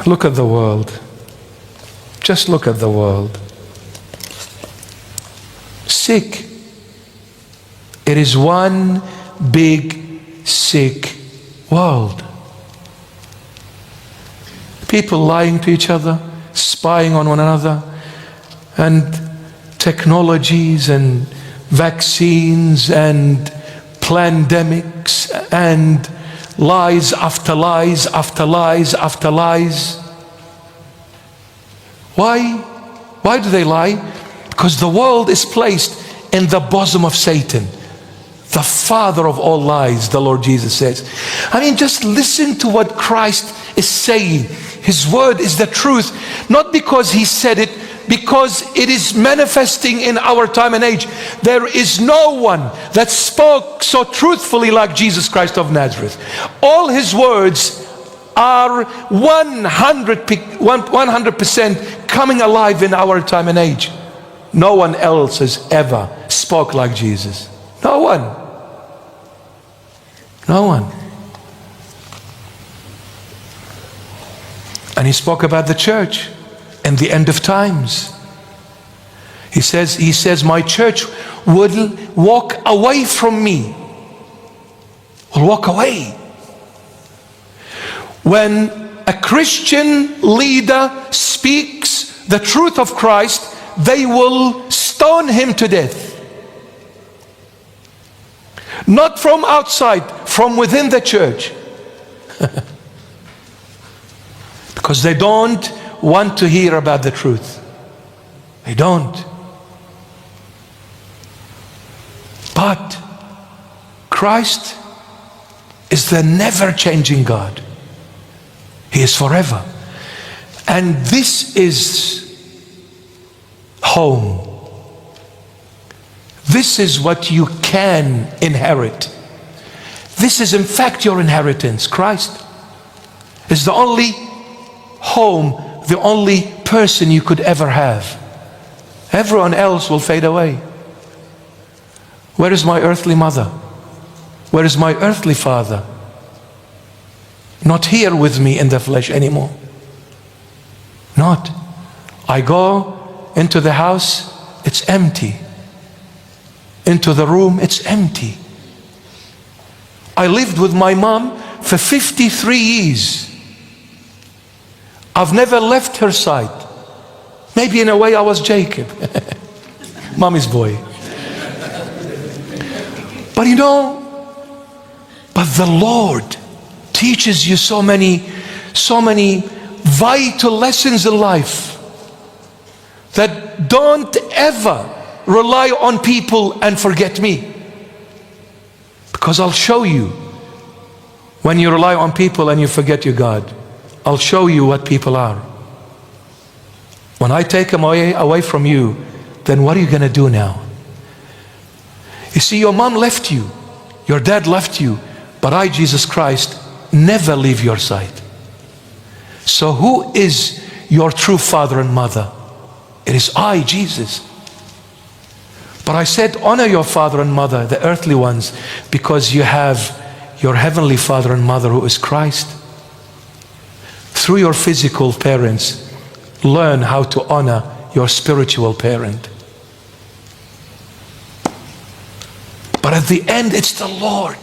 Look at the world. Just look at the world. Sick. It is one big sick world. People lying to each other, spying on one another, and technologies and vaccines and pandemics and lies after lies after lies after lies. Why? Why do they lie? Because the world is placed in the bosom of Satan, the father of all lies, the Lord Jesus says. I mean, just listen to what Christ is saying. His word is the truth, not because he said it, because it is manifesting in our time and age. There is no one that spoke so truthfully like Jesus Christ of Nazareth. All his words are 100% coming alive in our time and age. No one else has ever spoke like Jesus. No one. No one. And he spoke about the church and the end of times. He says, my church will walk away from me. Will walk away. When a Christian leader speaks the truth of Christ, they will stone him to death. Not from outside, from within the church. Because they don't want to hear about the truth. They don't. But Christ is the never-changing God. He is forever. And this is home. This is what you can inherit. This is in fact your inheritance. Christ is the only home, the only person you could ever have. Everyone else will fade away. Where is my earthly mother? Where is my earthly father? Not here with me in the flesh anymore. Not. I go into the house, it's empty. Into the room, it's empty. I lived with my mom for 53 years. I've never left her side. Maybe in a way I was Jacob, mommy's boy. But you know, but the Lord teaches you so many vital lessons in life, that don't ever rely on people and forget me. Because I'll show you, when you rely on people and you forget your God, I'll show you what people are. When I take them away from you, then what are you going to do now? You see, your mom left you, your dad left you, but I, Jesus Christ, never leave your side. So who is your true father and mother? It is I, Jesus. But I said, honor your father and mother, the earthly ones, because you have your heavenly father and mother who is Christ. Through your physical parents, learn how to honor your spiritual parent. But at the end, it's the Lord.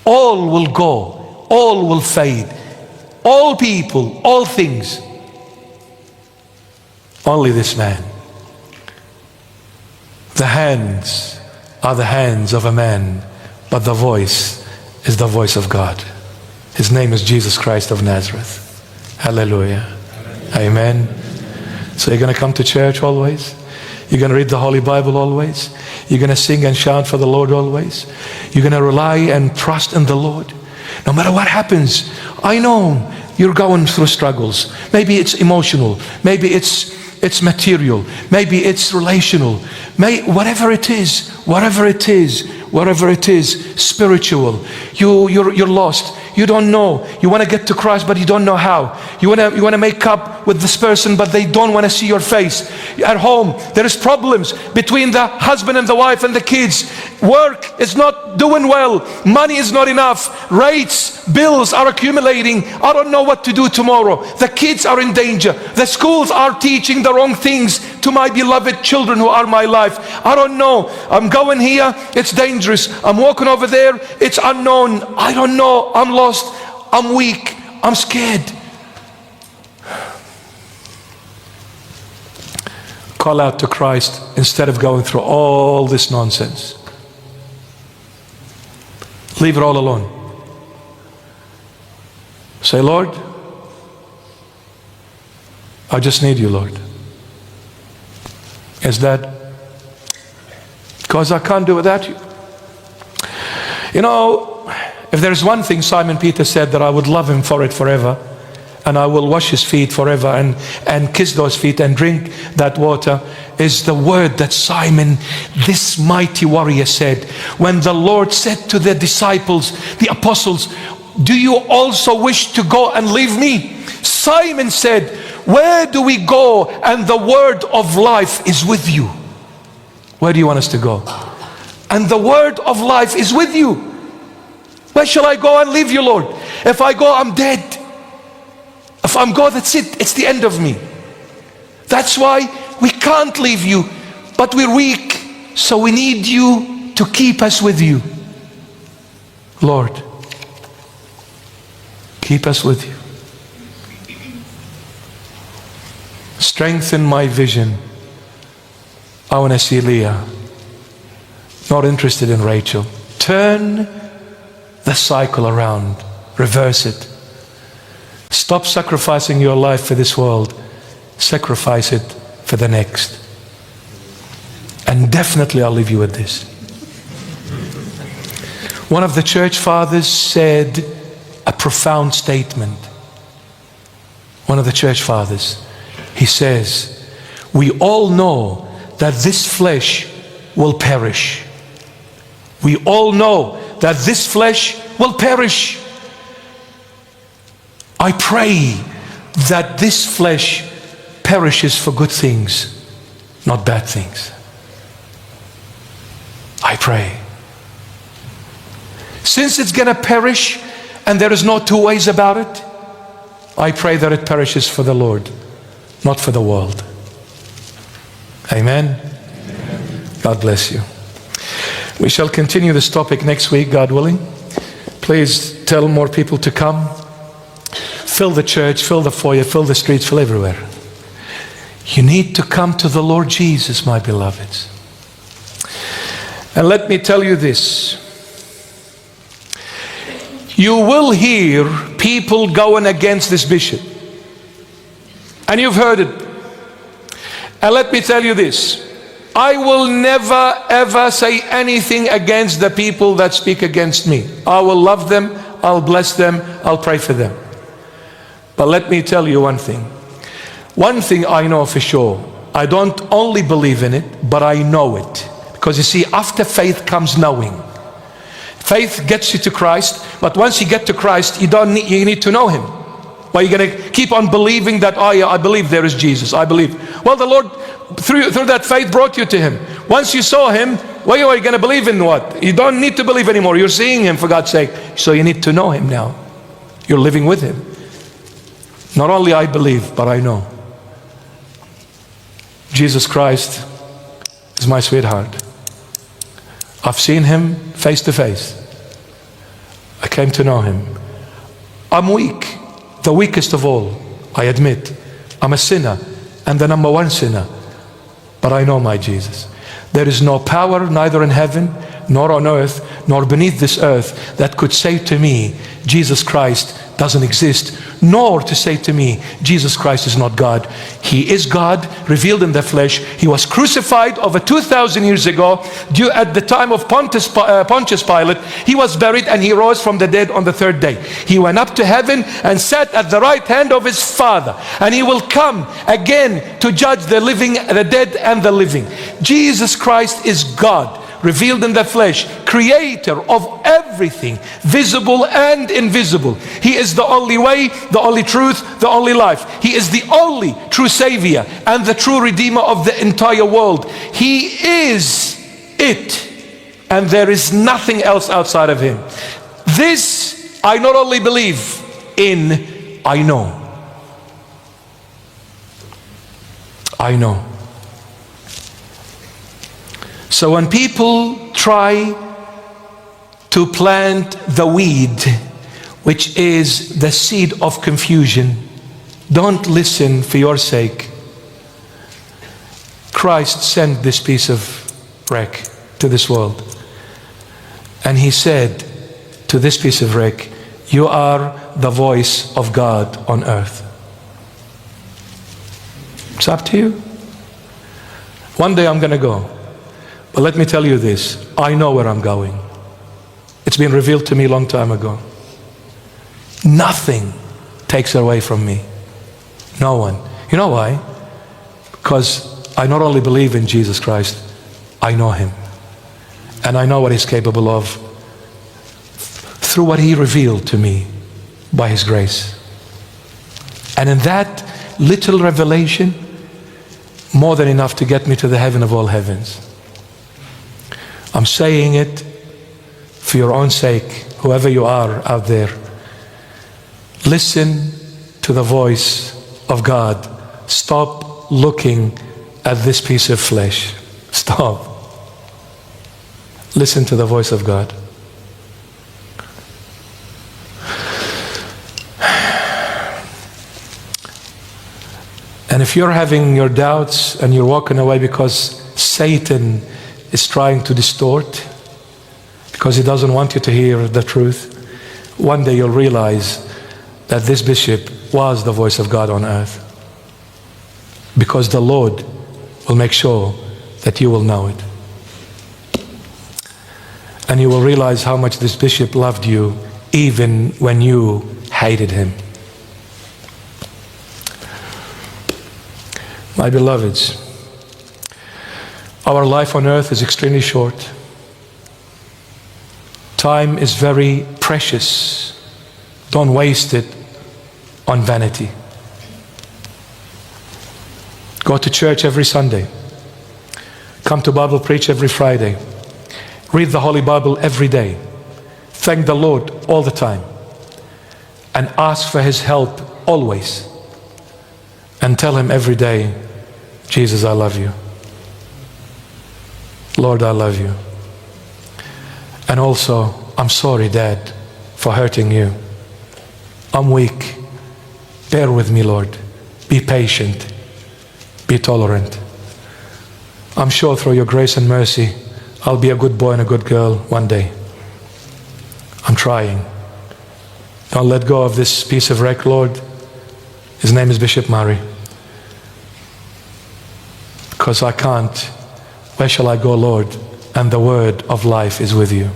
All will go, all will fade, all people, all things. Only this man. The hands are the hands of a man, but the voice is the voice of God. His name is Jesus Christ of Nazareth. Hallelujah. Amen. So you're going to come to church always? You're going to read the Holy Bible always? You're going to sing and shout for the Lord always? You're going to rely and trust in the Lord? No matter what happens, I know you're going through struggles. Maybe it's emotional. Maybe it's material. Maybe it's relational. Whatever it is, spiritual. You're lost. you don't know. You want to get to Christ, but you don't know how. You want to make up with this person, but they don't want to see your face. At home, there is problems between the husband and the wife and the kids. Work is not doing well. Money is not enough. Rates, bills are accumulating. I don't know what to do tomorrow. The kids are in danger. The schools are teaching the wrong things to my beloved children who are my life. I don't know. I'm going here, it's dangerous. I'm walking over there, it's unknown. I don't know. I'm lost. I'm weak. I'm scared. Call out to Christ instead of going through all this nonsense. Leave it all alone. Say, Lord, I just need you, Lord. Is that because I can't do without you? You know, if there's one thing Simon Peter said that I would love him for it forever, and I will wash his feet forever and kiss those feet and drink that water, is the word that Simon, this mighty warrior, said when the Lord said to the disciples, the apostles, do you also wish to go and leave me? Simon said, where do we go? And the word of life is with you. Where do you want us to go? And the word of life is with you. Where shall I go and leave you, Lord? If I go, I'm dead. If I'm God, that's it. It's the end of me. That's why we can't leave you, but we're weak. So we need you to keep us with you. Lord, keep us with you. Strengthen my vision. I want to see Leah. Not interested in Rachel. Turn the cycle around. Reverse it. Stop sacrificing your life for this world. Sacrifice it for the next. And definitely I'll leave you with this. One of the church fathers said a profound statement. One of the church fathers. He says, we all know that this flesh will perish. We all know that this flesh will perish. I pray that this flesh perishes for good things, not bad things. I pray. Since it's going to perish and there is no two ways about it, I pray that it perishes for the Lord, not for the world. Amen? Amen. God bless you. We shall continue this topic next week, God willing. Please tell more people to come. Fill the church, fill the foyer, fill the streets, fill everywhere. You need to come to the Lord Jesus, my beloveds. And let me tell you this. You will hear people going against this bishop. And you've heard it. And let me tell you this. I will never ever say anything against the people that speak against me. I will love them, I'll bless them, I'll pray for them. But let me tell you one thing. One thing I know for sure. I don't only believe in it, but I know it. Because you see, after faith comes knowing. Faith gets you to Christ, but once you get to Christ, you need to know Him. Well, you're going to keep on believing that, oh yeah, I believe there is Jesus. I believe. Well, the Lord, through that faith, brought you to Him. Once you saw Him, well, you are going to believe in what? You don't need to believe anymore. You're seeing Him, for God's sake. So you need to know Him now. You're living with Him. Not only I believe, but I know. Jesus Christ is my sweetheart. I've seen Him face to face. I came to know Him. I'm weak, the weakest of all, I admit. I'm a sinner, and the number one sinner. But I know my Jesus. There is no power, neither in heaven, nor on earth, nor beneath this earth, that could say to me, Jesus Christ doesn't exist, nor to say to me, Jesus Christ is not God. He is God, revealed in the flesh. He was crucified over 2,000 years ago, at the time of Pontius Pilate. He was buried and He rose from the dead on the third day. He went up to heaven and sat at the right hand of His Father. And He will come again to judge the living, the dead and the living. Jesus Christ is God. revealed in the flesh, creator of everything, visible and invisible. He is the only way, the only truth, the only life. He is the only true Savior and the true Redeemer of the entire world. He is it, and there is nothing else outside of Him. This I not only believe in, I know. I know. So when people try to plant the weed, which is the seed of confusion, don't listen for your sake. Christ sent this piece of wreck to this world. And He said to this piece of wreck, you are the voice of God on earth. It's up to you. One day I'm going to go. But let me tell you this, I know where I'm going. It's been revealed to me a long time ago. Nothing takes it away from me. No one. You know why? Because I not only believe in Jesus Christ, I know Him. And I know what He's capable of through what He revealed to me by His grace. And in that little revelation, more than enough to get me to the heaven of all heavens. I'm saying it for your own sake, whoever you are out there. Listen to the voice of God. Stop looking at this piece of flesh. Stop. Listen to the voice of God. And if you're having your doubts and you're walking away because Satan is trying to distort, because he doesn't want you to hear the truth, one day you'll realize that this bishop was the voice of God on earth. Because the Lord will make sure that you will know it. And you will realize how much this bishop loved you even when you hated him. My beloveds, our life on earth is extremely short. Time is very precious. Don't waste it on vanity. Go to church every Sunday. Come to Bible preach every Friday. Read the Holy Bible every day. Thank the Lord all the time. And ask for His help always. And tell Him every day, Jesus, I love you. Lord, I love you. And also, I'm sorry, Dad, for hurting you. I'm weak. Bear with me, Lord. Be patient. Be tolerant. I'm sure through your grace and mercy, I'll be a good boy and a good girl one day. I'm trying. Don't let go of this piece of wreck, Lord. His name is Bishop Murray. Because I can't. Where shall I go, Lord? And the word of life is with you.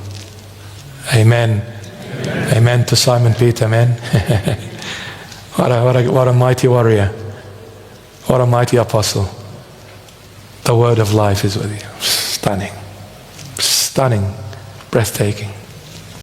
Amen. Amen, Amen to Simon Peter, amen. What a mighty warrior. What a mighty apostle. The word of life is with you. Stunning. Stunning. Breathtaking.